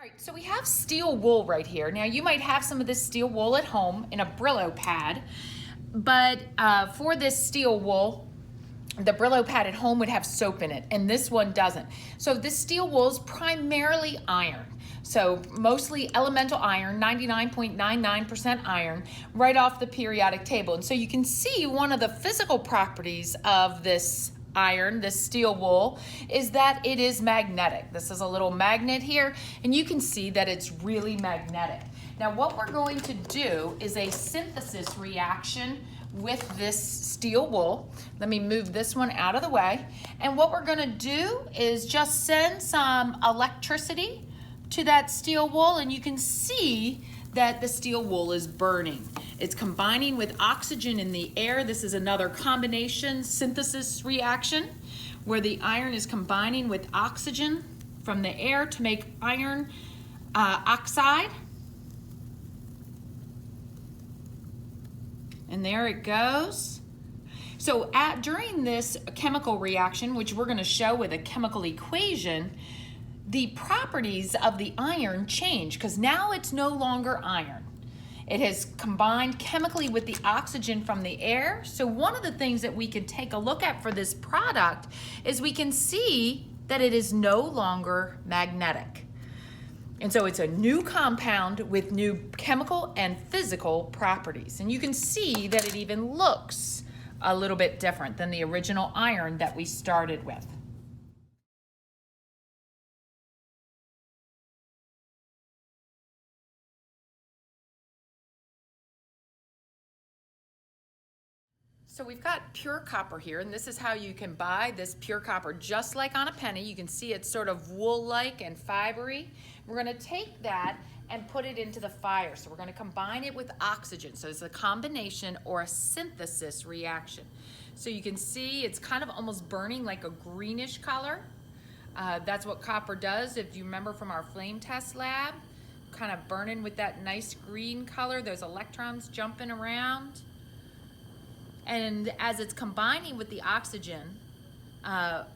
Right, so we have steel wool right here. Now you might have some of this steel wool at home in a Brillo pad, but for this steel wool, the Brillo pad at home would have soap in it, and this one doesn't. So this steel wool is primarily iron. So mostly elemental iron, 99.99% iron, right off the periodic table. And so you can see one of the physical properties of this iron, this steel wool, is that it is magnetic. This is a little magnet here, and you can see that it's really magnetic. Now what we're going to do is a synthesis reaction with this steel wool. Let me move this one out of the way. And what we're gonna do is just send some electricity to that steel wool, and you can see that the steel wool is burning. It's combining with oxygen in the air. This is another combination synthesis reaction where the iron is combining with oxygen from the air to make iron oxide. And there it goes. So during this chemical reaction, which we're going to show with a chemical equation, the properties of the iron change because now it's no longer iron. It has combined chemically with the oxygen from the air. So one of the things that we can take a look at for this product is we can see that it is no longer magnetic. And so it's a new compound with new chemical and physical properties. And you can see that it even looks a little bit different than the original iron that we started with. So we've got pure copper here, and this is how you can buy this pure copper, just like on a penny. You can see it's sort of wool-like and fibery. We're gonna take that and put it into the fire. So we're gonna combine it with oxygen. So it's a combination or a synthesis reaction. So you can see it's kind of almost burning like a greenish color. That's what copper does. If you remember from our flame test lab, kind of burning with that nice green color. There's electrons jumping around. And as it's combining with the oxygen,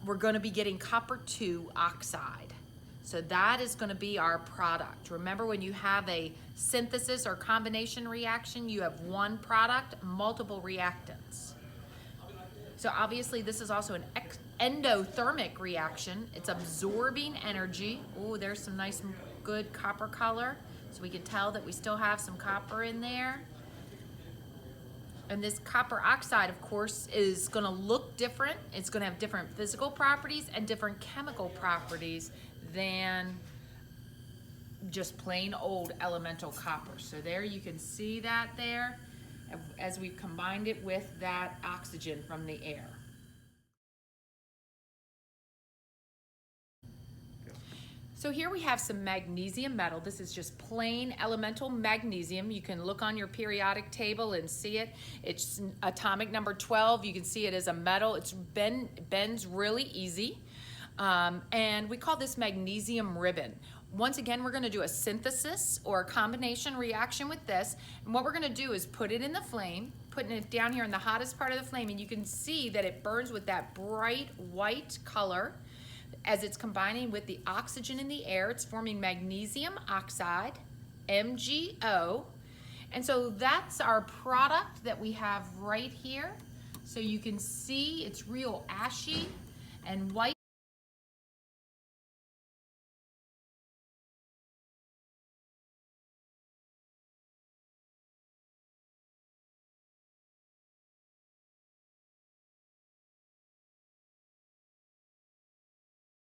we're going to be getting copper 2 oxide. So that is going to be our product. Remember, when you have a synthesis or combination reaction, you have one product, multiple reactants. So obviously this is also an endothermic reaction. It's absorbing energy. Oh, there's some nice good copper color. So we can tell that we still have some copper in there. And this copper oxide, of course, is going to look different. It's going to have different physical properties and different chemical properties than just plain old elemental copper. So there you can see that there as we've combined it with that oxygen from the air. So here we have some magnesium metal. This is just plain elemental magnesium. You can look on your periodic table and see it. It's atomic number 12. You can see it as a metal. It bends really easy. And we call this magnesium ribbon. Once again, we're gonna do a synthesis or a combination reaction with this. And what we're gonna do is put it in the flame, putting it down here in the hottest part of the flame, and you can see that it burns with that bright white color. As it's combining with the oxygen in the air, it's forming magnesium oxide, MgO. And so that's our product that we have right here. So you can see it's real ashy and white.